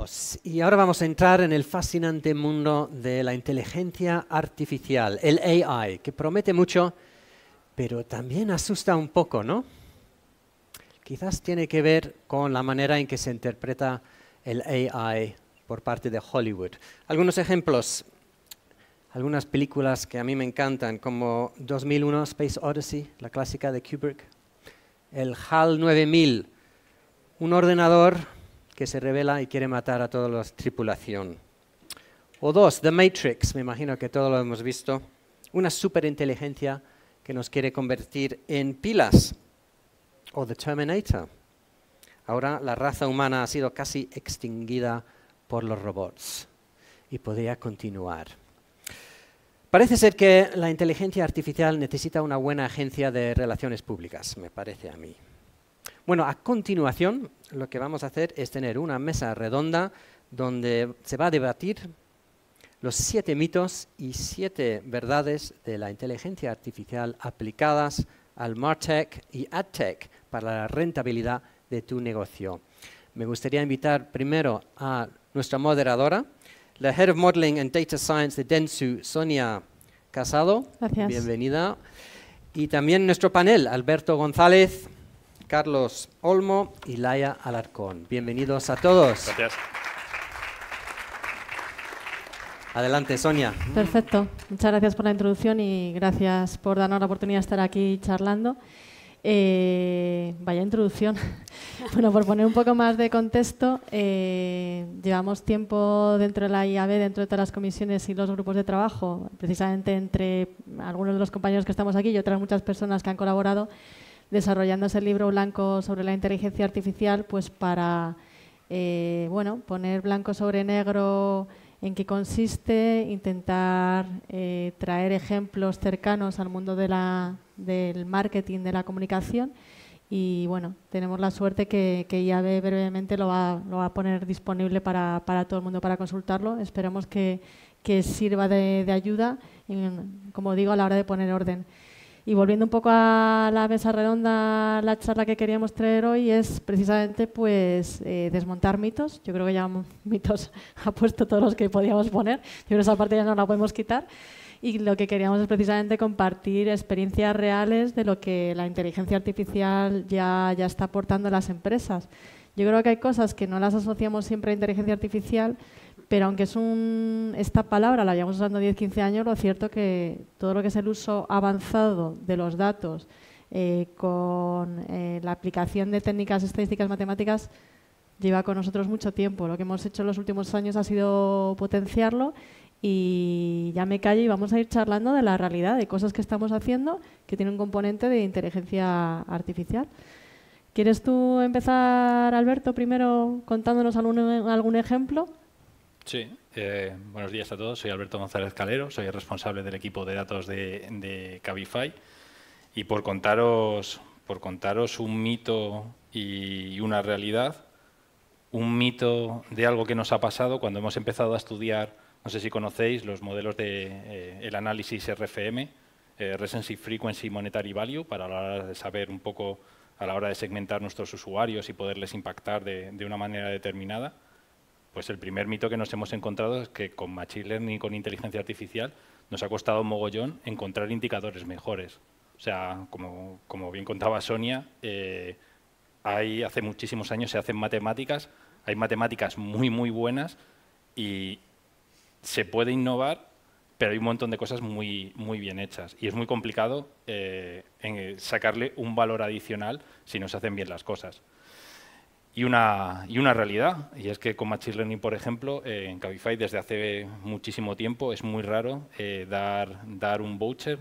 Continuamos. Y ahora vamos a entrar en el fascinante mundo de la inteligencia artificial, el AI, que promete mucho, pero también asusta un poco, ¿no? Quizás tiene que ver con la manera en que se interpreta el AI por parte de Hollywood. Algunos ejemplos, algunas películas que a mí me encantan, como 2001 Space Odyssey, la clásica de Kubrick, el HAL 9000, un ordenador que se revela y quiere matar a toda la tripulación. O dos, The Matrix, me imagino que todos lo hemos visto, una superinteligencia que nos quiere convertir en pilas. O The Terminator. Ahora la raza humana ha sido casi extinguida por los robots y podría continuar. Parece ser que la inteligencia artificial necesita una buena agencia de relaciones públicas, me parece a mí. Bueno, a continuación lo que vamos a hacer es tener una mesa redonda donde se va a debatir los 7 mitos y 7 verdades de la inteligencia artificial aplicadas al MarTech y AdTech para la rentabilidad de tu negocio. Me gustaría invitar primero a nuestra moderadora, la Head of Modeling and Data Science de Dentsu, Sonia Casado. Gracias. Bienvenida. Y también nuestro panel, Alberto González, Carlos Olmo y Laia Alarcón. Bienvenidos a todos. Gracias. Adelante, Sonia. Perfecto. Muchas gracias por la introducción y gracias por darnos la oportunidad de estar aquí charlando. Vaya introducción. Bueno, por poner un poco más de contexto, llevamos tiempo dentro de la IAB, dentro de todas las comisiones y los grupos de trabajo, precisamente entre algunos de los compañeros que estamos aquí y otras muchas personas que han colaborado, desarrollando ese libro blanco sobre la inteligencia artificial, pues para bueno, poner blanco sobre negro en qué consiste, intentar traer ejemplos cercanos al mundo del marketing, de la comunicación. Y bueno, tenemos la suerte que IAB brevemente lo va a poner disponible para todo el mundo para consultarlo. Esperamos que sirva de ayuda, como digo, a la hora de poner orden. Y volviendo un poco a la mesa redonda, la charla que queríamos traer hoy es precisamente pues desmontar mitos. Yo creo que ya mitos ha puesto todos los que podíamos poner. Yo creo que esa parte ya no la podemos quitar. Y lo que queríamos es precisamente compartir experiencias reales de lo que la inteligencia artificial ya está aportando a las empresas. Yo creo que hay cosas que no las asociamos siempre a inteligencia artificial, pero aunque es esta palabra la llevamos usando 10-15 años, lo cierto que todo lo que es el uso avanzado de los datos con la aplicación de técnicas estadísticas matemáticas lleva con nosotros mucho tiempo. Lo que hemos hecho en los últimos años ha sido potenciarlo y ya me callo y vamos a ir charlando de la realidad, de cosas que estamos haciendo que tienen un componente de inteligencia artificial. ¿Quieres tú empezar, Alberto, primero contándonos algún ejemplo? Sí, buenos días a todos. Soy Alberto González Calero, soy el responsable del equipo de datos de Cabify. Y por contaros un mito y una realidad, un mito de algo que nos ha pasado cuando hemos empezado a estudiar, no sé si conocéis, los modelos de el análisis RFM, Recency Frequency Monetary Value, para la hora de saber un poco a la hora de segmentar nuestros usuarios y poderles impactar de una manera determinada. Pues el primer mito que nos hemos encontrado es que con Machine Learning y con inteligencia artificial nos ha costado un mogollón encontrar indicadores mejores. O sea, como bien contaba Sonia, hace muchísimos años se hacen matemáticas, hay matemáticas muy, muy buenas y se puede innovar, pero hay un montón de cosas muy, muy bien hechas. Y es muy complicado sacarle un valor adicional si no se hacen bien las cosas. Y una realidad, y es que con Machine Learning, por ejemplo, en Cabify desde hace muchísimo tiempo es muy raro dar un voucher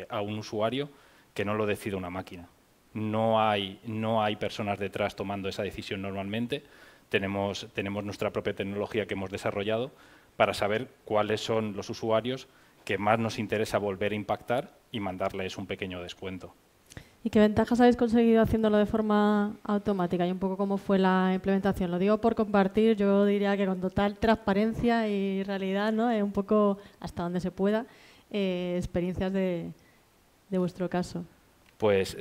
a un usuario que no lo decida una máquina. No hay personas detrás tomando esa decisión normalmente. Tenemos nuestra propia tecnología que hemos desarrollado para saber cuáles son los usuarios que más nos interesa volver a impactar y mandarles un pequeño descuento. ¿Y qué ventajas habéis conseguido haciéndolo de forma automática y un poco cómo fue la implementación? Lo digo por compartir, yo diría que con total transparencia y realidad, ¿no? Un poco hasta donde se pueda, experiencias de vuestro caso. Pues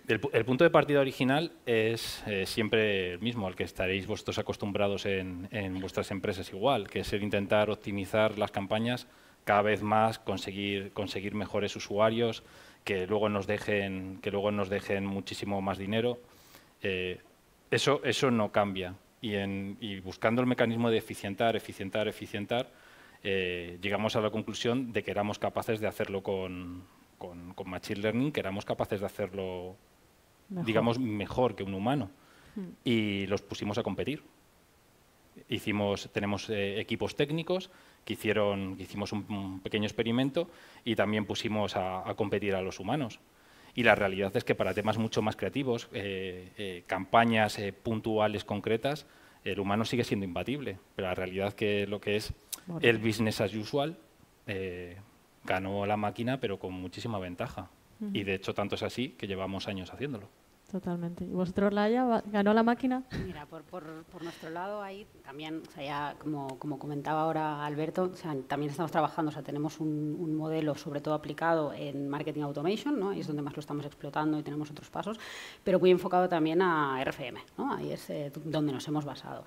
El punto de partida original es siempre el mismo, al que estaréis vosotros acostumbrados en vuestras empresas igual, que es el intentar optimizar las campañas cada vez más, conseguir mejores usuarios, que luego nos dejen muchísimo más dinero. Eso no cambia. Y buscando el mecanismo de eficientar, llegamos a la conclusión de que éramos capaces de hacerlo con Machine Learning, que éramos capaces de hacerlo digamos, mejor que un humano. Y los pusimos a competir. Tenemos equipos técnicos que hicimos un pequeño experimento y también pusimos a competir a los humanos. Y la realidad es que para temas mucho más creativos, campañas puntuales, concretas, el humano sigue siendo imbatible. Pero la realidad es que lo que es el business as usual ganó la máquina, pero con muchísima ventaja. Y de hecho, tanto es así que llevamos años haciéndolo. Totalmente. ¿Y vosotros, Laia, ganó la máquina? Mira, por nuestro lado ahí también, o sea, ya como comentaba ahora Alberto, o sea, también estamos trabajando, o sea, tenemos un modelo sobre todo aplicado en marketing automation, ¿no? Y es donde más lo estamos explotando y tenemos otros pasos, pero muy enfocado también a RFM, ¿no? Ahí es donde nos hemos basado.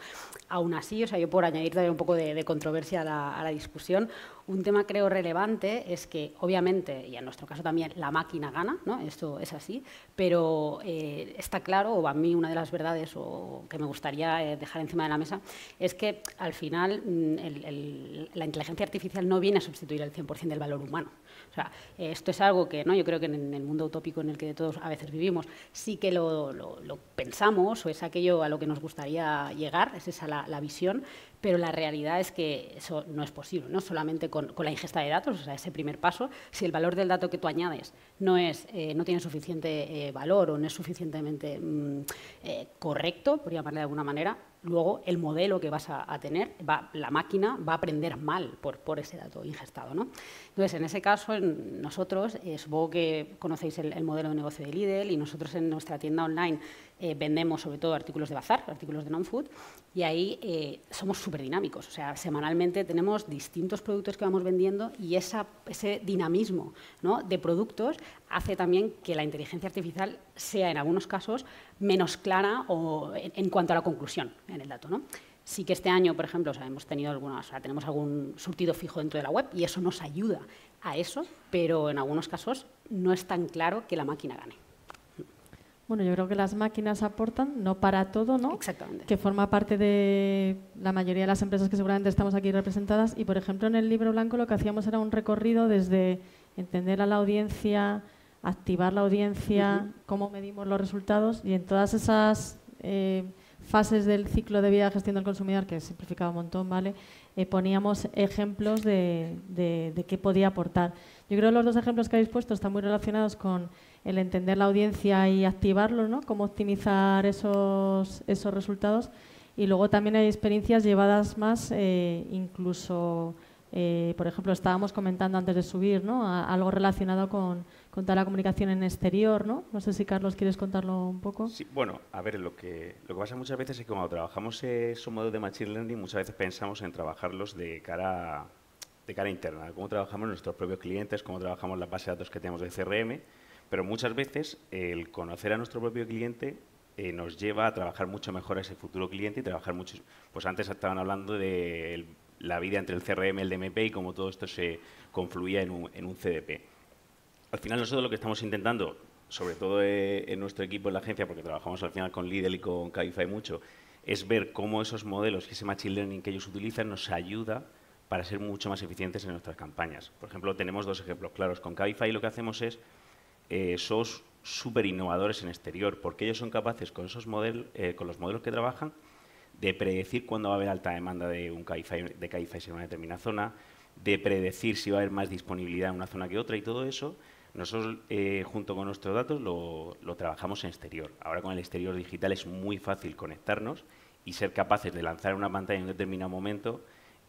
Aún así, o sea, yo por añadir también un poco de controversia a la discusión, un tema creo relevante es que obviamente, y en nuestro caso también, la máquina gana, ¿no? Esto es así, pero está claro, o a mí una de las verdades o que me gustaría dejar encima de la mesa, es que al final la inteligencia artificial no viene a sustituir el 100% del valor humano. O sea, esto es algo que, ¿no? Yo creo que en el mundo utópico en el que todos a veces vivimos sí que lo pensamos, o es aquello a lo que nos gustaría llegar, es esa la visión, pero la realidad es que eso no es posible, ¿no? Solamente con la ingesta de datos, o sea, ese primer paso, si el valor del dato que tú añades no tiene suficiente valor o no es suficientemente correcto, por llamarle de alguna manera, luego el modelo que vas a tener, la máquina va a aprender mal por ese dato ingestado, ¿no? Entonces, en ese caso, nosotros, supongo que conocéis el modelo de negocio de Lidl, y nosotros en nuestra tienda online vendemos sobre todo artículos de bazar, artículos de non-food, y ahí somos súper dinámicos. O sea, semanalmente tenemos distintos productos que vamos vendiendo y ese dinamismo, ¿no?, de productos hace también que la inteligencia artificial sea, en algunos casos, menos clara en cuanto a la conclusión en el dato, ¿no? Sí que este año, por ejemplo, o sea, tenemos algún surtido fijo dentro de la web y eso nos ayuda a eso, pero en algunos casos no es tan claro que la máquina gane. Bueno, yo creo que las máquinas aportan, no para todo, ¿no? Exactamente. Que forma parte de la mayoría de las empresas que seguramente estamos aquí representadas. Y, por ejemplo, en el libro blanco lo que hacíamos era un recorrido desde entender a la audiencia, activar la audiencia, cómo medimos los resultados, y en todas esas fases del ciclo de vida de gestión del consumidor, que he simplificado un montón, ¿vale? Poníamos ejemplos de qué podía aportar. Yo creo que los dos ejemplos que habéis puesto están muy relacionados con el entender la audiencia y activarlo, ¿no? Cómo optimizar esos resultados. Y luego también hay experiencias llevadas más, incluso, por ejemplo, estábamos comentando antes de subir, ¿no?, algo relacionado con toda la comunicación en exterior, ¿no? No sé si, Carlos, quieres contarlo un poco. Sí, bueno, a ver, lo que pasa muchas veces es que cuando trabajamos esos modelos de Machine Learning, muchas veces pensamos en trabajarlos de cara interna, cómo trabajamos nuestros propios clientes, cómo trabajamos las bases de datos que tenemos de CRM, pero muchas veces el conocer a nuestro propio cliente nos lleva a trabajar mucho mejor a ese futuro cliente y trabajar mucho. Pues antes estaban hablando de la vida entre el CRM y el DMP y cómo todo esto se confluía en un CDP. Al final nosotros lo que estamos intentando, sobre todo en nuestro equipo en la agencia, porque trabajamos al final con Lidl y con Cabify mucho, es ver cómo esos modelos y ese Machine Learning que ellos utilizan nos ayuda para ser mucho más eficientes en nuestras campañas. Por ejemplo, tenemos dos ejemplos claros. Con Cabify lo que hacemos es somos súper innovadores en exterior, porque ellos son capaces con esos modelos, con los modelos que trabajan, de predecir cuándo va a haber alta demanda de Cabify en una determinada zona, de predecir si va a haber más disponibilidad en una zona que otra, y todo eso nosotros junto con nuestros datos lo trabajamos en exterior. Ahora con el exterior digital es muy fácil conectarnos y ser capaces de lanzar una pantalla en un determinado momento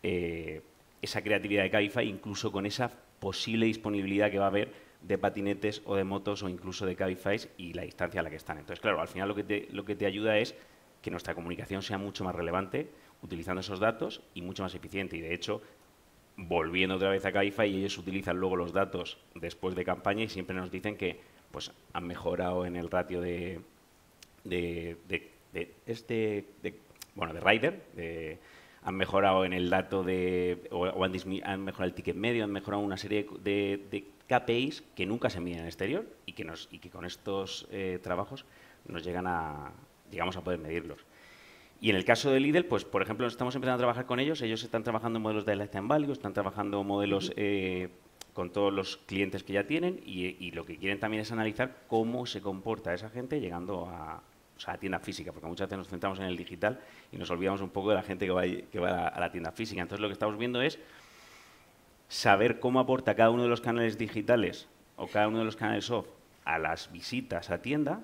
esa creatividad de Cabify, incluso con esa posible disponibilidad que va a haber de patinetes o de motos o incluso de Cabify y la distancia a la que están. Entonces, claro, al final lo que te ayuda es que nuestra comunicación sea mucho más relevante utilizando esos datos y mucho más eficiente. Y, de hecho, volviendo otra vez a Cabify, ellos utilizan luego los datos después de campaña y siempre nos dicen que pues han mejorado en el ratio de rider, han mejorado en el dato o han mejorado el ticket medio, han mejorado una serie de KPIs que nunca se miden en exterior y que con estos trabajos llegamos a poder medirlos. Y en el caso de Lidl, pues por ejemplo, estamos empezando a trabajar con ellos. Ellos están trabajando en modelos de lifetime value, están trabajando modelos con todos los clientes que ya tienen y lo que quieren también es analizar cómo se comporta esa gente llegando a tienda física, porque muchas veces nos centramos en el digital y nos olvidamos un poco de la gente que va a la tienda física. Entonces, lo que estamos viendo es saber cómo aporta cada uno de los canales digitales o cada uno de los canales off a las visitas a tienda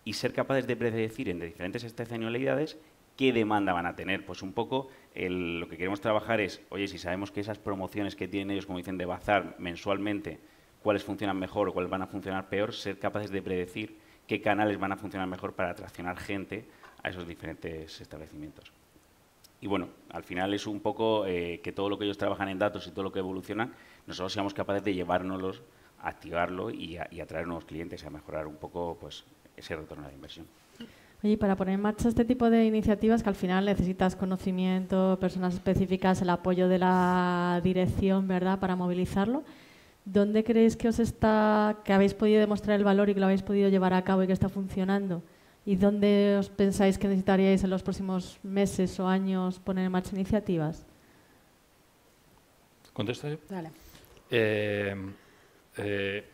y ser capaces de predecir en diferentes estacionalidades qué demanda van a tener. Pues un poco lo que queremos trabajar es, oye, si sabemos que esas promociones que tienen ellos, como dicen, de bazar mensualmente, cuáles funcionan mejor o cuáles van a funcionar peor, ser capaces de predecir qué canales van a funcionar mejor para atraccionar gente a esos diferentes establecimientos. Y bueno, al final es un poco que todo lo que ellos trabajan en datos y todo lo que evolucionan, nosotros seamos capaces de llevárnoslos, a activarlo y atraer nuevos clientes y a mejorar un poco pues ese retorno a la inversión. Oye, para poner en marcha este tipo de iniciativas que al final necesitas conocimiento, personas específicas, el apoyo de la dirección, ¿verdad?, para movilizarlo, ¿dónde creéis que que habéis podido demostrar el valor y que lo habéis podido llevar a cabo y que está funcionando? ¿Y dónde os pensáis que necesitaríais en los próximos meses o años poner en marcha iniciativas? ¿Contesto yo? Dale.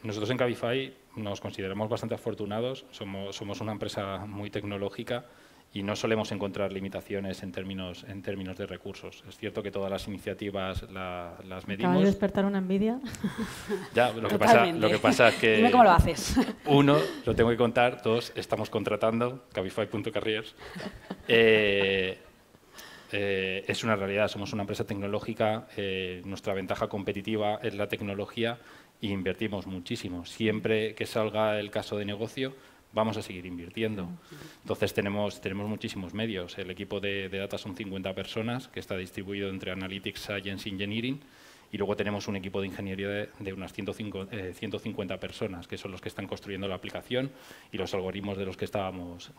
Nosotros en Cabify nos consideramos bastante afortunados, somos una empresa muy tecnológica y no solemos encontrar limitaciones en términos de recursos. Es cierto que todas las iniciativas las medimos. ¿Acabas de despertar una envidia? Ya, lo que pasa es que... Dime cómo lo haces. Uno, lo tengo que contar. Dos, estamos contratando, Cabify.careers. Es una realidad, somos una empresa tecnológica, nuestra ventaja competitiva es la tecnología e invertimos muchísimo. Siempre que salga el caso de negocio, vamos a seguir invirtiendo. Entonces tenemos muchísimos medios. El equipo de data son 50 personas, que está distribuido entre Analytics, Science y Engineering, y luego tenemos un equipo de ingeniería de unas 150 personas, que son los que están construyendo la aplicación y los algoritmos de los que estábamos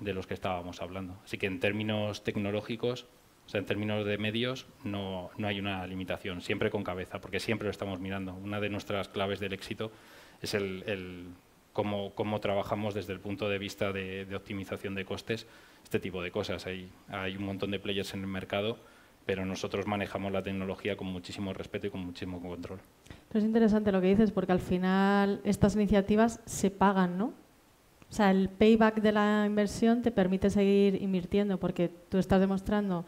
hablando. Así que en términos tecnológicos, o sea, en términos de medios, no hay una limitación, siempre con cabeza, porque siempre lo estamos mirando. Una de nuestras claves del éxito es cómo trabajamos desde el punto de vista de optimización de costes, este tipo de cosas. Hay un montón de players en el mercado, pero nosotros manejamos la tecnología con muchísimo respeto y con muchísimo control. Pero es interesante lo que dices, porque al final estas iniciativas se pagan, ¿no? O sea, el payback de la inversión te permite seguir invirtiendo, porque tú estás demostrando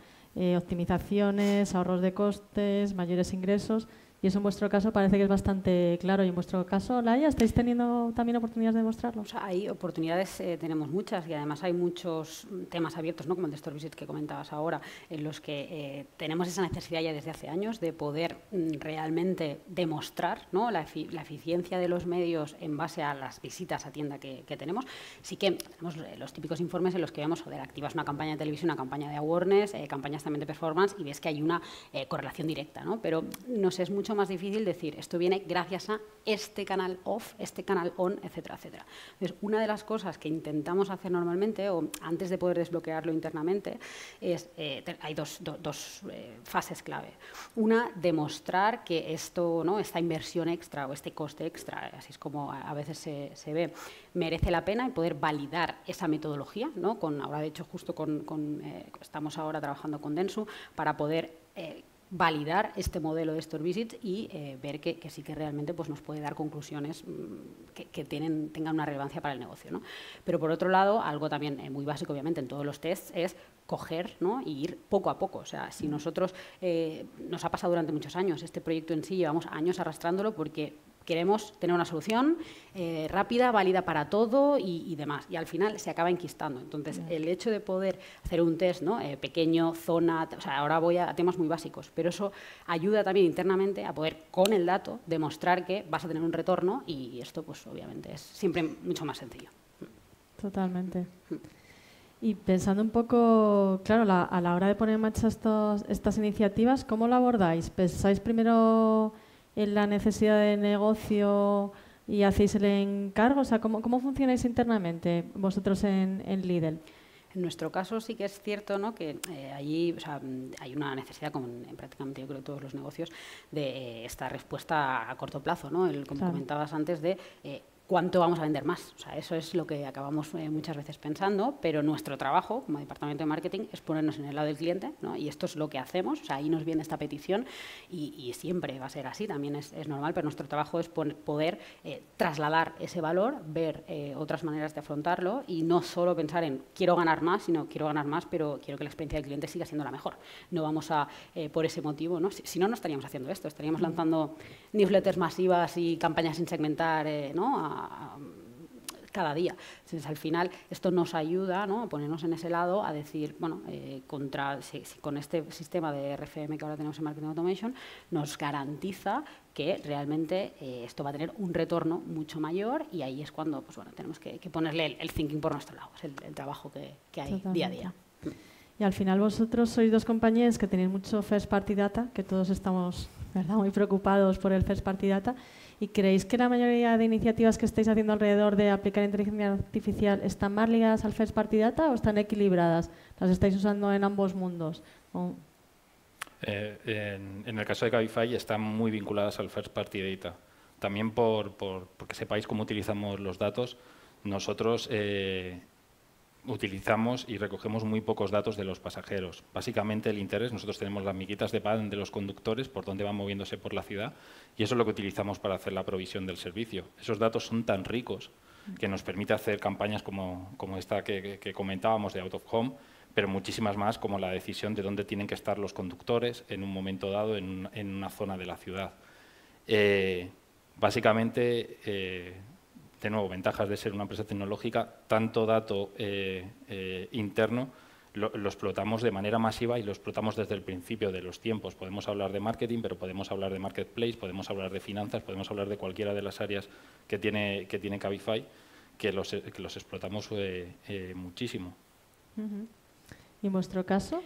optimizaciones, ahorros de costes, mayores ingresos, y eso en vuestro caso parece que es bastante claro. Y en vuestro caso, Laia, ¿estáis teniendo también oportunidades de demostrarlo? O sea, hay oportunidades, tenemos muchas, y además hay muchos temas abiertos, ¿no?, como el de Store Visit que comentabas ahora, en los que tenemos esa necesidad ya desde hace años de poder realmente demostrar, ¿no?, la eficiencia de los medios en base a las visitas a tienda que tenemos. Sí que tenemos los típicos informes en los que vemos, joder, activas una campaña de televisión, una campaña de awareness, campañas también de performance, y ves que hay una correlación directa, ¿no? Pero nos es mucho más difícil decir, esto viene gracias a este canal off, este canal on, etcétera, etcétera. Entonces, una de las cosas que intentamos hacer normalmente, o antes de poder desbloquearlo internamente, es, hay dos fases clave. Una, demostrar que esto, ¿no?, esta inversión extra o este coste extra, así es como a veces se ve, merece la pena, y poder validar esa metodología, ¿no? Ahora, de hecho, justo estamos ahora trabajando con Dentsu para poder validar este modelo de Store Visits y ver que sí que realmente pues, nos puede dar conclusiones que tengan una relevancia para el negocio, ¿no? Pero por otro lado, algo también muy básico, obviamente, en todos los tests es coger, ¿no?, y ir poco a poco. O sea, si nosotros nos ha pasado durante muchos años, este proyecto en sí llevamos años arrastrándolo porque queremos tener una solución rápida, válida para todo y demás. Y al final se acaba enquistando. Entonces, el hecho de poder hacer un test, ¿no?, pequeño, zona, o sea, ahora voy a temas muy básicos, pero eso ayuda también internamente a poder, con el dato, demostrar que vas a tener un retorno, y esto, pues obviamente, es siempre mucho más sencillo. Totalmente. Y pensando un poco, claro, a la hora de poner en marcha estas iniciativas, ¿cómo lo abordáis? ¿Pensáis primero en la necesidad de negocio y hacéis el encargo? O sea, ¿cómo funcionáis internamente vosotros en Lidl? En nuestro caso sí que es cierto, ¿no?, que allí, o sea, hay una necesidad, como en prácticamente yo creo todos los negocios, de esta respuesta a corto plazo, ¿no? Como comentabas antes, de cuánto vamos a vender más. O sea, eso es lo que acabamos muchas veces pensando, pero nuestro trabajo como departamento de marketing es ponernos en el lado del cliente, ¿no? Y esto es lo que hacemos. O sea, ahí nos viene esta petición y siempre va a ser así, también es normal, pero nuestro trabajo es poder trasladar ese valor, ver otras maneras de afrontarlo y no solo pensar en quiero ganar más, sino quiero ganar más, pero quiero que la experiencia del cliente siga siendo la mejor. No vamos a, por ese motivo, ¿no? Si no, no estaríamos haciendo esto, estaríamos lanzando newsletters masivas y campañas sin segmentar, ¿no?, cada día. Entonces, al final, esto nos ayuda, ¿no?, a ponernos en ese lado, a decir, bueno, si con este sistema de RFM que ahora tenemos en Marketing Automation, nos garantiza que realmente esto va a tener un retorno mucho mayor y ahí es cuando, pues bueno, tenemos que ponerle el thinking por nuestro lado, es el trabajo que hay día a día. Y al final vosotros sois dos compañías que tenéis mucho first party data, que todos estamos, ¿verdad?, muy preocupados por el first party data. ¿Y creéis que la mayoría de iniciativas que estáis haciendo alrededor de aplicar inteligencia artificial están más ligadas al first party data o están equilibradas? ¿Las estáis usando en ambos mundos? En el caso de Cabify están muy vinculadas al first party data. También porque sepáis cómo utilizamos los datos, nosotros utilizamos y recogemos muy pocos datos de los pasajeros. Básicamente el interés, nosotros tenemos las miguitas de pan de los conductores por dónde van moviéndose por la ciudad y eso es lo que utilizamos para hacer la provisión del servicio. Esos datos son tan ricos que nos permite hacer campañas como esta que comentábamos de Out of Home, pero muchísimas más, como la decisión de dónde tienen que estar los conductores en un momento dado en una zona de la ciudad. Básicamente, de nuevo, ventajas de ser una empresa tecnológica, tanto dato interno lo explotamos de manera masiva y lo explotamos desde el principio de los tiempos. Podemos hablar de marketing, pero podemos hablar de marketplace, podemos hablar de finanzas, podemos hablar de cualquiera de las áreas que tiene Cabify, que los explotamos muchísimo. ¿Y en vuestro caso,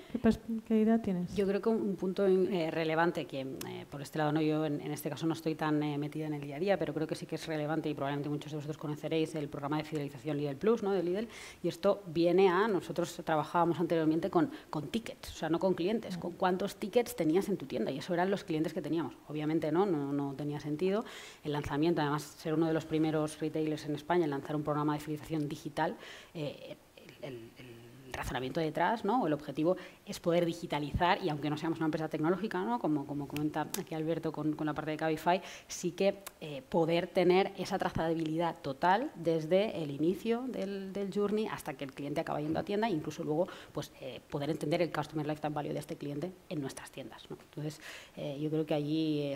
qué idea tienes? Yo creo que un punto relevante, que por este lado, no, yo en este caso no estoy tan metida en el día a día, pero creo que sí que es relevante y probablemente muchos de vosotros conoceréis el programa de fidelización Lidl Plus, ¿no?, de Lidl, y esto viene nosotros trabajábamos anteriormente con tickets, o sea, no con clientes, con cuántos tickets tenías en tu tienda, y eso eran los clientes que teníamos. Obviamente no tenía sentido el lanzamiento, además ser uno de los primeros retailers en España en lanzar un programa de fidelización digital, el razonamiento detrás, ¿no?, o el objetivo es poder digitalizar y aunque no seamos una empresa tecnológica, ¿no?, como comenta aquí Alberto con la parte de Cabify, sí que poder tener esa trazabilidad total desde el inicio del journey hasta que el cliente acaba yendo a tienda e incluso luego pues, poder entender el Customer Lifetime Value de este cliente en nuestras tiendas, ¿no? Entonces, yo creo que allí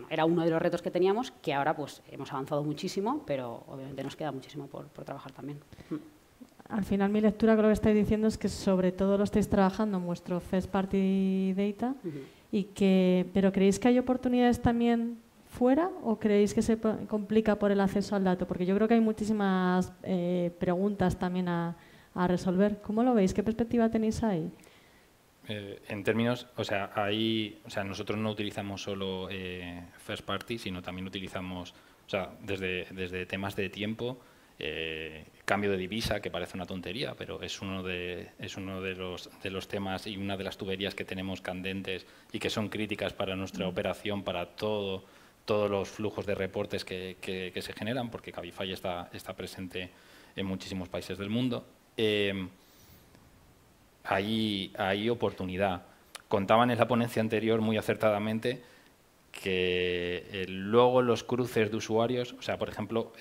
era uno de los retos que teníamos, que ahora pues hemos avanzado muchísimo, pero obviamente nos queda muchísimo por trabajar también. Al final, mi lectura con lo que estáis diciendo es que sobre todo lo estáis trabajando en vuestro first party data, pero ¿creéis que hay oportunidades también fuera o creéis que se complica por el acceso al dato? Porque yo creo que hay muchísimas preguntas también a resolver. ¿Cómo lo veis? ¿Qué perspectiva tenéis ahí? En términos, nosotros no utilizamos solo first party, sino también utilizamos, desde temas de tiempo, cambio de divisa, que parece una tontería, pero es uno de los temas y una de las tuberías que tenemos candentes y que son críticas para nuestra operación, para todos los flujos de reportes que se generan, porque Cabify está presente en muchísimos países del mundo. Hay oportunidad. Contaban en la ponencia anterior muy acertadamente que luego los cruces de usuarios, por ejemplo,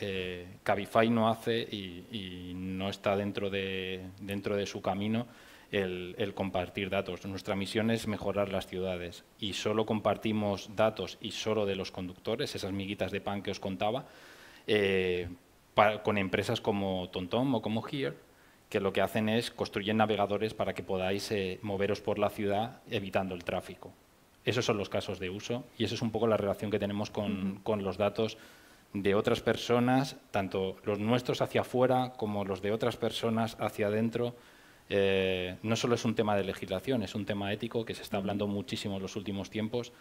Cabify no hace y no está dentro de su camino el compartir datos. Nuestra misión es mejorar las ciudades y solo compartimos datos y solo de los conductores, esas miguitas de pan que os contaba, con empresas como TomTom o como Here, que lo que hacen es construyen navegadores para que podáis moveros por la ciudad evitando el tráfico. Esos son los casos de uso y eso es un poco la relación que tenemos con los datos de otras personas, tanto los nuestros hacia afuera como los de otras personas hacia adentro. No solo es un tema de legislación, es un tema ético que se está hablando muchísimo en los últimos tiempos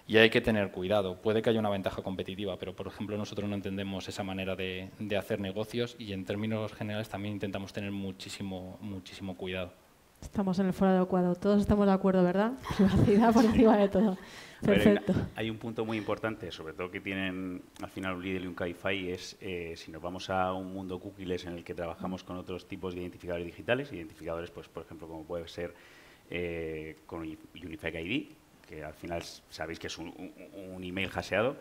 Y hay que tener cuidado. Puede que haya una ventaja competitiva, pero, por ejemplo, nosotros no entendemos esa manera de hacer negocios y, en términos generales, también intentamos tener muchísimo cuidado. Estamos en el foro adecuado. Todos estamos de acuerdo, ¿verdad? Privacidad por encima de todo. Perfecto. Hay un punto muy importante, sobre todo que tienen al final un Lidl y un Cabify, es si nos vamos a un mundo cookieless en el que trabajamos con otros tipos de identificadores digitales, identificadores, pues por ejemplo, como puede ser con Unified ID, que al final sabéis que es un email hasheado,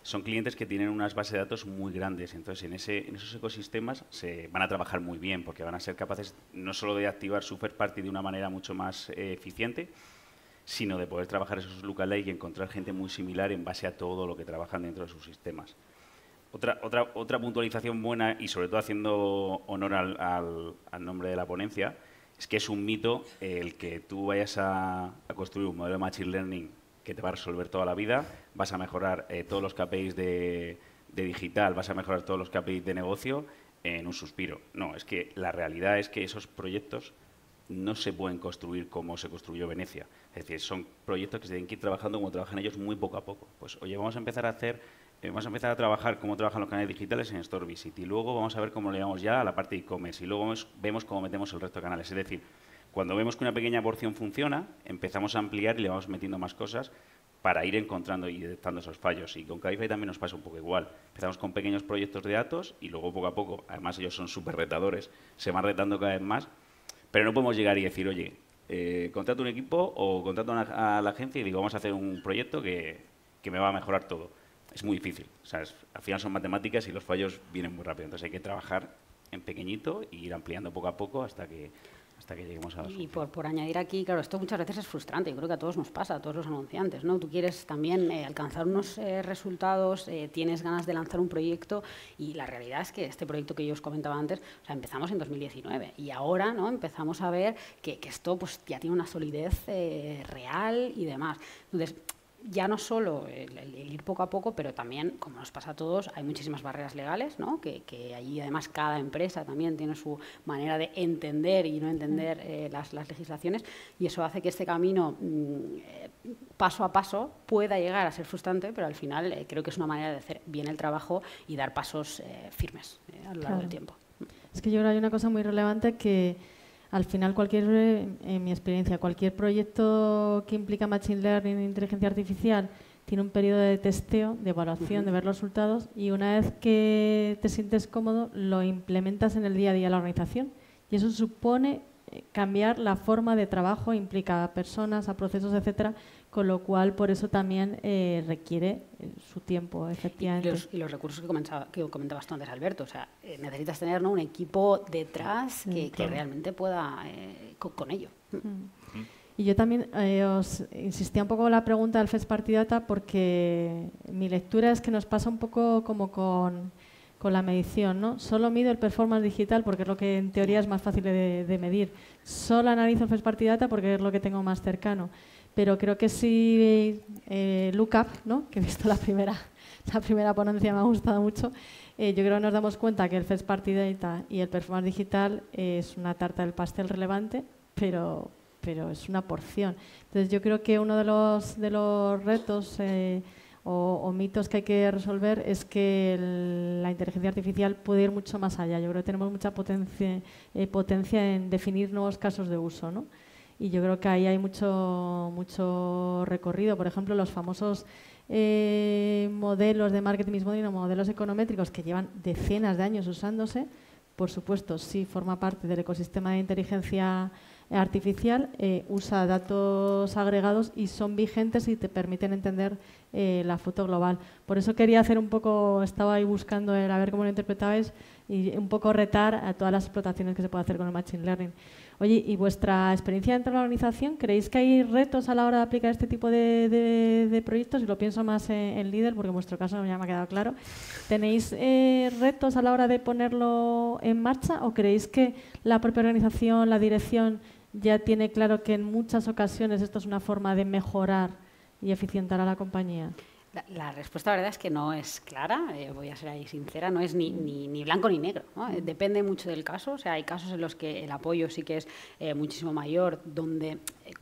son clientes que tienen unas bases de datos muy grandes. Entonces, en esos ecosistemas se van a trabajar muy bien, porque van a ser capaces no solo de activar su first party de una manera mucho más eficiente, sino de poder trabajar esos lookalike y encontrar gente muy similar en base a todo lo que trabajan dentro de sus sistemas. Otra puntualización buena, y sobre todo haciendo honor al nombre de la ponencia, es que es un mito el que tú vayas a construir un modelo de Machine Learning que te va a resolver toda la vida, vas a mejorar todos los KPIs de digital, vas a mejorar todos los KPIs de negocio en un suspiro. No, es que la realidad es que esos proyectos no se pueden construir como se construyó Venecia. Es decir, son proyectos que se tienen que ir trabajando como trabajan ellos muy poco a poco. Pues, oye, vamos a empezar a trabajar cómo trabajan los canales digitales en Store Visit y luego vamos a ver cómo le damos ya a la parte de e-commerce y luego vemos cómo metemos el resto de canales. Es decir, cuando vemos que una pequeña porción funciona, empezamos a ampliar y le vamos metiendo más cosas para ir encontrando y detectando esos fallos. Y con Cabify también nos pasa un poco igual. Empezamos con pequeños proyectos de datos y luego poco a poco, además ellos son súper retadores, se van retando cada vez más, pero no podemos llegar y decir, oye, contrato un equipo o contrato a la agencia y digo, vamos a hacer un proyecto que me va a mejorar todo. Es muy difícil. O sea, al final son matemáticas y los fallos vienen muy rápido. Entonces hay que trabajar en pequeñito e ir ampliando poco a poco hasta que lleguemos a la solución. Y por añadir aquí, claro, esto muchas veces es frustrante. Yo creo que a todos nos pasa, a todos los anunciantes, ¿no? Tú quieres también alcanzar unos resultados, tienes ganas de lanzar un proyecto y la realidad es que este proyecto que yo os comentaba antes, o sea, empezamos en 2019 y ahora, ¿no? Empezamos a ver que esto pues ya tiene una solidez real y demás. Entonces, ya no solo el ir poco a poco, pero también, como nos pasa a todos, hay muchísimas barreras legales, ¿no? Que allí además cada empresa también tiene su manera de entender y no entender las legislaciones y eso hace que este camino paso a paso pueda llegar a ser frustrante, pero al final creo que es una manera de hacer bien el trabajo y dar pasos firmes a lo largo del tiempo. Es que yo creo que hay una cosa muy relevante que al final en mi experiencia, cualquier proyecto que implica Machine Learning e inteligencia artificial tiene un periodo de testeo, de evaluación, de ver los resultados y una vez que te sientes cómodo lo implementas en el día a día de la organización y eso supone cambiar la forma de trabajo, implica a personas, a procesos, etcétera, con lo cual por eso también requiere su tiempo, efectivamente. Y los recursos que comentabas tú antes, Alberto, o sea, necesitas tener, ¿no?, un equipo detrás que realmente pueda con ello. Y yo también os insistía un poco en la pregunta del First Party Data porque mi lectura es que nos pasa un poco como con la medición, ¿no? Solo mido el performance digital porque es lo que en teoría es más fácil de medir. Solo analizo el First Party Data porque es lo que tengo más cercano. Pero creo que sí, Lookup, ¿no?, que he visto la primera ponencia, me ha gustado mucho, yo creo que nos damos cuenta que el First Party Data y el performance digital es una tarta del pastel relevante, pero es una porción. Entonces yo creo que uno de los retos o mitos que hay que resolver es que la inteligencia artificial puede ir mucho más allá. Yo creo que tenemos mucha potencia en definir nuevos casos de uso, ¿no? Y yo creo que ahí hay mucho recorrido. Por ejemplo, los famosos modelos de marketing mix modeling o modelos econométricos que llevan decenas de años usándose, por supuesto, sí forma parte del ecosistema de inteligencia artificial, usa datos agregados y son vigentes y te permiten entender la foto global. Por eso quería hacer un poco, estaba ahí buscando a ver cómo lo interpretabais y un poco retar a todas las explotaciones que se puede hacer con el Machine Learning. Oye, ¿y vuestra experiencia dentro de la organización? ¿Creéis que hay retos a la hora de aplicar este tipo de proyectos? Y lo pienso más en Lidl, porque en vuestro caso ya me ha quedado claro. ¿Tenéis retos a la hora de ponerlo en marcha o creéis que la propia organización, la dirección, ya tiene claro que en muchas ocasiones esto es una forma de mejorar y eficientar a la compañía? La respuesta, la verdad, es que no es clara, voy a ser ahí sincera, no es ni blanco ni negro, ¿no? Depende mucho del caso, o sea, hay casos en los que el apoyo sí que es muchísimo mayor, donde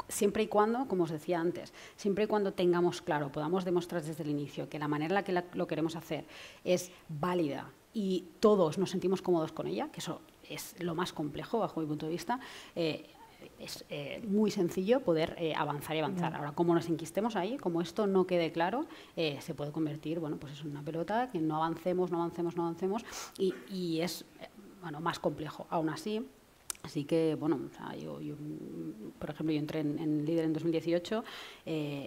siempre y cuando, como os decía antes, siempre y cuando tengamos claro, podamos demostrar desde el inicio que la manera en la que lo queremos hacer es válida y todos nos sentimos cómodos con ella, que eso es lo más complejo bajo mi punto de vista, es muy sencillo poder avanzar y avanzar. Ahora, como nos enquistemos ahí, como esto no quede claro, se puede convertir, bueno, pues es una pelota que no avancemos y es más complejo. Aún así, así que, bueno, o sea, yo, por ejemplo, yo entré en Líder en 2018,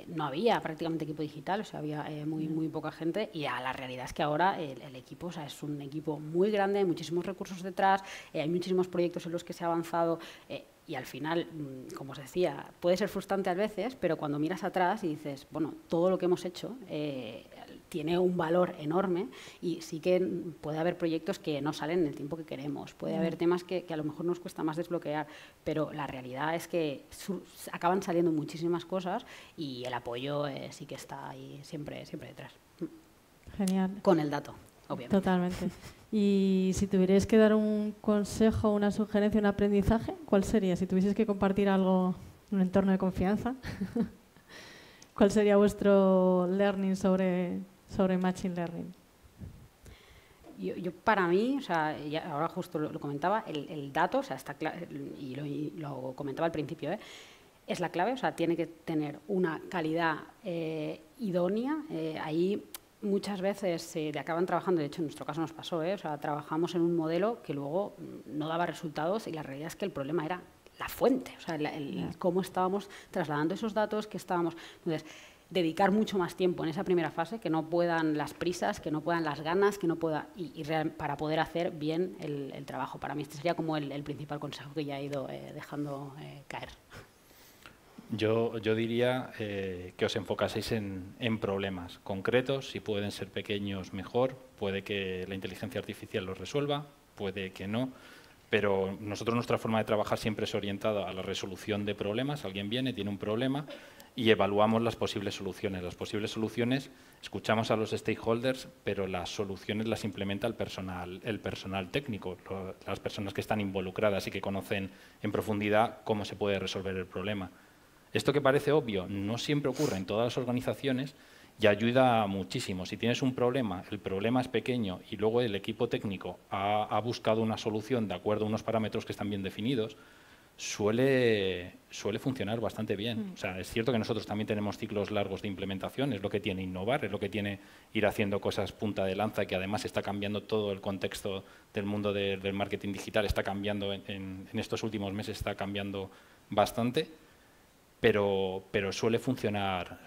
no había prácticamente equipo digital, o sea, había muy poca gente, y la realidad es que ahora el equipo, o sea, es un equipo muy grande, hay muchísimos recursos detrás, hay muchísimos proyectos en los que se ha avanzado, y al final, como os decía, puede ser frustrante a veces, pero cuando miras atrás y dices, bueno, todo lo que hemos hecho tiene un valor enorme, y sí que puede haber proyectos que no salen en el tiempo que queremos, puede haber temas que a lo mejor nos cuesta más desbloquear, pero la realidad es que acaban saliendo muchísimas cosas y el apoyo sí que está ahí siempre detrás. Genial. Con el dato, obviamente. Totalmente. Y si tuvierais que dar un consejo, una sugerencia, un aprendizaje, ¿cuál sería? Si tuvieseis que compartir algo en un entorno de confianza, ¿cuál sería vuestro learning sobre Machine Learning? Yo para mí, o sea, ahora justo lo comentaba, el dato, o sea, está y lo comentaba al principio, es la clave, o sea, tiene que tener una calidad idónea. Ahí muchas veces se acaban trabajando, de hecho en nuestro caso nos pasó, o sea, trabajamos en un modelo que luego no daba resultados, y la realidad es que el problema era la fuente, o sea, cómo estábamos trasladando esos datos, que estábamos... Entonces, dedicar mucho más tiempo en esa primera fase, que no puedan las prisas, que no puedan las ganas, que no pueda para poder hacer bien el trabajo. Para mí este sería como el principal consejo que ya he ido dejando caer. Yo diría que os enfocaseis en problemas concretos, si pueden ser pequeños mejor, puede que la inteligencia artificial los resuelva, puede que no, pero nuestra forma de trabajar siempre es orientada a la resolución de problemas. Alguien viene, tiene un problema y evaluamos las posibles soluciones. Las posibles soluciones, escuchamos a los stakeholders, pero las soluciones las implementa el personal técnico, las personas que están involucradas y que conocen en profundidad cómo se puede resolver el problema. Esto que parece obvio no siempre ocurre en todas las organizaciones y ayuda muchísimo. Si tienes un problema, el problema es pequeño y luego el equipo técnico ha buscado una solución de acuerdo a unos parámetros que están bien definidos, suele funcionar bastante bien. O sea, es cierto que nosotros también tenemos ciclos largos de implementación, es lo que tiene innovar, es lo que tiene ir haciendo cosas punta de lanza, que además está cambiando todo el contexto del mundo del marketing digital, está cambiando en estos últimos meses, está cambiando bastante. Pero suele funcionar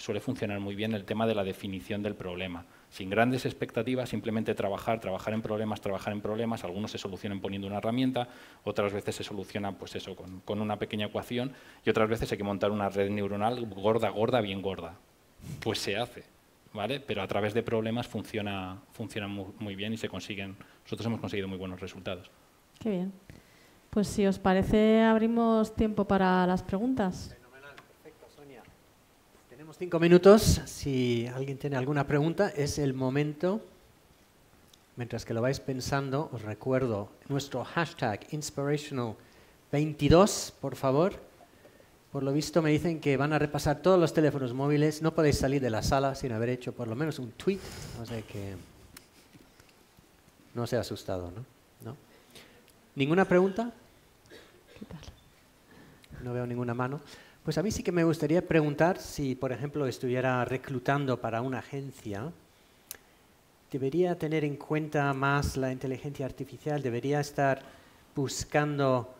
muy bien el tema de la definición del problema. Sin grandes expectativas, simplemente trabajar en problemas. Algunos se solucionan poniendo una herramienta, otras veces se solucionan pues eso, con una pequeña ecuación, y otras veces hay que montar una red neuronal gorda, bien gorda. Pues se hace, ¿vale? Pero a través de problemas funciona muy bien y nosotros hemos conseguido muy buenos resultados. Qué bien. Pues si os parece, abrimos tiempo para las preguntas. 5 minutos. Si alguien tiene alguna pregunta, es el momento. Mientras que lo vais pensando, os recuerdo nuestro hashtag Inspirational22, por favor. Por lo visto me dicen que van a repasar todos los teléfonos móviles. No podéis salir de la sala sin haber hecho por lo menos un tweet. O sea que no os he asustado, ¿no? ¿Ninguna pregunta? ¿Qué tal? No veo ninguna mano. Pues a mí sí que me gustaría preguntar si, por ejemplo, estuviera reclutando para una agencia, ¿debería tener en cuenta más la inteligencia artificial? ¿Debería estar buscando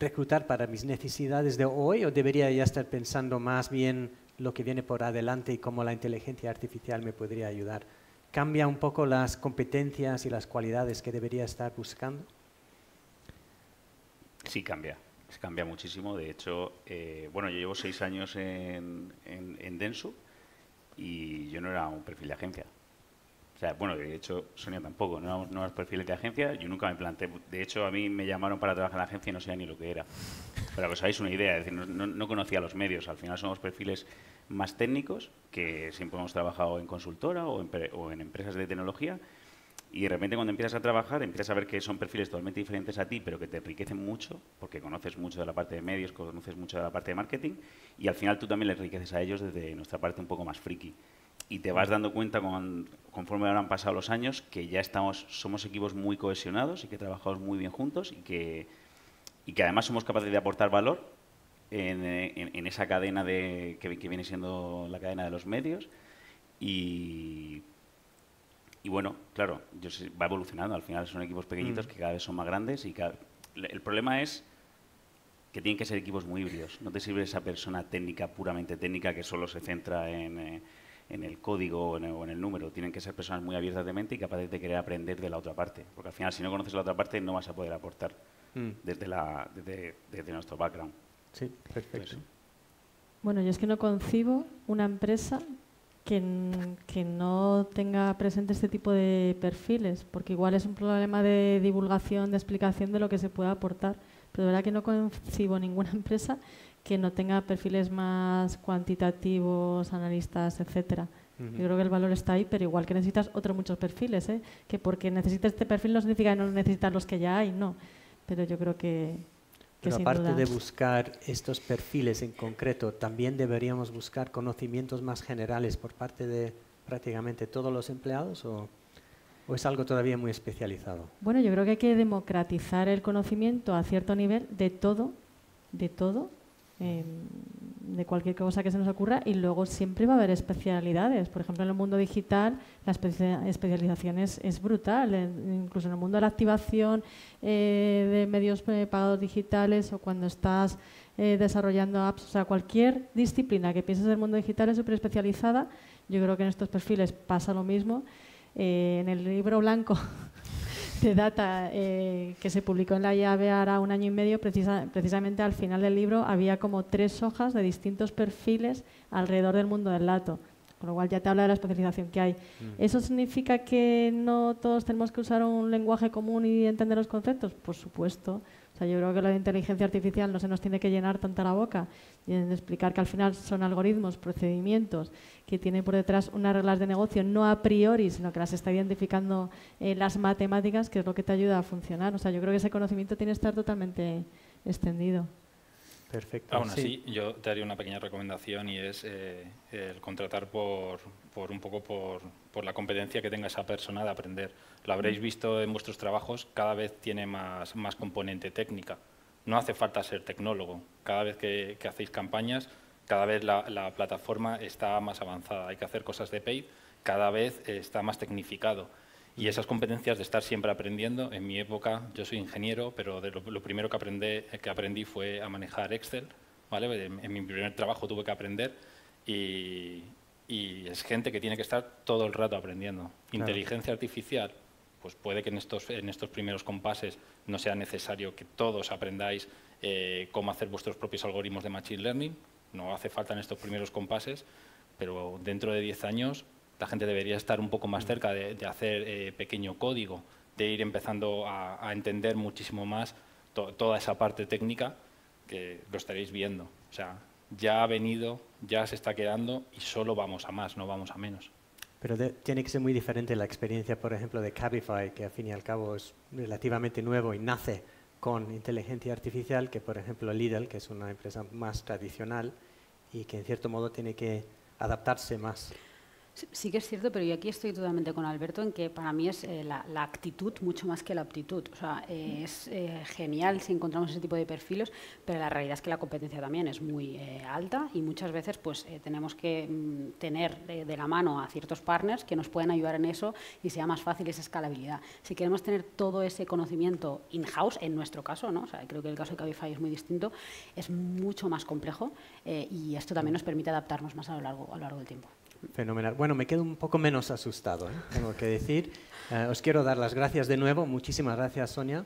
reclutar para mis necesidades de hoy, o debería ya estar pensando más bien lo que viene por adelante y cómo la inteligencia artificial me podría ayudar? ¿Cambia un poco las competencias y las cualidades que debería estar buscando? Sí, cambia. Cambia muchísimo. De hecho, yo llevo 6 años en Dentsu y yo no era un perfil de agencia. O sea, de hecho, Sonia tampoco, no éramos perfiles de agencia. Yo nunca me planteé. De hecho, a mí me llamaron para trabajar en la agencia y no sabía ni lo que era. Para que os hagáis una idea, es decir, no conocía los medios. Al final somos perfiles más técnicos, que siempre hemos trabajado en consultora o en empresas de tecnología, y de repente cuando empiezas a trabajar, empiezas a ver que son perfiles totalmente diferentes a ti, pero que te enriquecen mucho, porque conoces mucho de la parte de medios, conoces mucho de la parte de marketing, y al final tú también les enriqueces a ellos desde nuestra parte un poco más friki. Y te vas dando cuenta conforme han pasado los años que ya somos equipos muy cohesionados y que trabajamos muy bien juntos y que además somos capaces de aportar valor en esa cadena que viene siendo la cadena de los medios. Y bueno, claro, va evolucionando. Al final son equipos pequeñitos que cada vez son más grandes y el problema es que tienen que ser equipos muy híbridos. No te sirve esa persona técnica, puramente técnica, que solo se centra en el código o en el número. Tienen que ser personas muy abiertas de mente y capaces de querer aprender de la otra parte. Porque al final, si no conoces la otra parte, no vas a poder aportar desde nuestro background. Sí, perfecto. Entonces, Bueno, yo es que no concibo una empresa que no tenga presente este tipo de perfiles, porque igual es un problema de divulgación, de explicación de lo que se puede aportar. Pero de verdad que no concibo ninguna empresa que no tenga perfiles más cuantitativos, analistas, etcétera. Yo creo que el valor está ahí, pero igual que necesitas muchos perfiles, ¿eh? Que porque necesitas este perfil no significa que no necesitas los que ya hay, no. Pero yo creo que Pero sin aparte duda. de buscar estos perfiles en concreto, también deberíamos buscar conocimientos más generales por parte de prácticamente todos los empleados, o es algo todavía muy especializado. Bueno, yo creo que hay que democratizar el conocimiento a cierto nivel de todo, de cualquier cosa que se nos ocurra, y luego siempre va a haber especialidades. Por ejemplo, en el mundo digital la especialización es brutal, incluso en el mundo de la activación de medios pagados digitales, o cuando estás desarrollando apps, o sea, cualquier disciplina que pienses del mundo digital es súper especializada. Yo creo que en estos perfiles pasa lo mismo. En el libro blanco de Data que se publicó en La Llave hará 1 año y medio, precisamente al final del libro había como 3 hojas de distintos perfiles alrededor del mundo del dato, con lo cual ya te habla de la especialización que hay. ¿Eso significa que no todos tenemos que usar un lenguaje común y entender los conceptos? Por supuesto. O sea, yo creo que la de inteligencia artificial no se nos tiene que llenar tanta la boca y en explicar que al final son algoritmos, procedimientos que tienen por detrás unas reglas de negocio, no a priori, sino que las está identificando las matemáticas, que es lo que te ayuda a funcionar. O sea, yo creo que ese conocimiento tiene que estar totalmente extendido. Perfecto. Aún así, yo te haría una pequeña recomendación, y es el contratar por la competencia que tenga esa persona de aprender. Lo habréis visto en vuestros trabajos, cada vez tiene más componente técnica. No hace falta ser tecnólogo. Cada vez que hacéis campañas, cada vez la plataforma está más avanzada. Hay que hacer cosas de paid, cada vez está más tecnificado. Y esas competencias de estar siempre aprendiendo, en mi época, yo soy ingeniero, pero lo primero que aprendí fue a manejar Excel, ¿vale? En mi primer trabajo tuve que aprender, y es gente que tiene que estar todo el rato aprendiendo. Claro. Inteligencia artificial, pues puede que en estos primeros compases no sea necesario que todos aprendáis cómo hacer vuestros propios algoritmos de Machine Learning, no hace falta en estos primeros compases, pero dentro de 10 años la gente debería estar un poco más cerca de hacer pequeño código, de ir empezando a entender muchísimo más toda esa parte técnica, que lo estaréis viendo. O sea, ya ha venido, ya se está quedando, y solo vamos a más, no vamos a menos. Pero tiene que ser muy diferente la experiencia, por ejemplo, de Cabify, que al fin y al cabo es relativamente nuevo y nace con inteligencia artificial, que por ejemplo Lidl, que es una empresa más tradicional y que en cierto modo tiene que adaptarse más. Sí que es cierto, pero yo aquí estoy totalmente con Alberto en que para mí es la actitud mucho más que la aptitud. O sea, es genial si encontramos ese tipo de perfiles, pero la realidad es que la competencia también es muy alta, y muchas veces pues tenemos que tener de la mano a ciertos partners que nos pueden ayudar en eso y sea más fácil esa escalabilidad. Si queremos tener todo ese conocimiento in-house, en nuestro caso, ¿no? O sea, creo que el caso de Cabify es muy distinto, es mucho más complejo, y esto también nos permite adaptarnos más a lo largo del tiempo. Fenomenal. Bueno, me quedo un poco menos asustado, tengo que decir. Os quiero dar las gracias de nuevo. Muchísimas gracias, Sonia.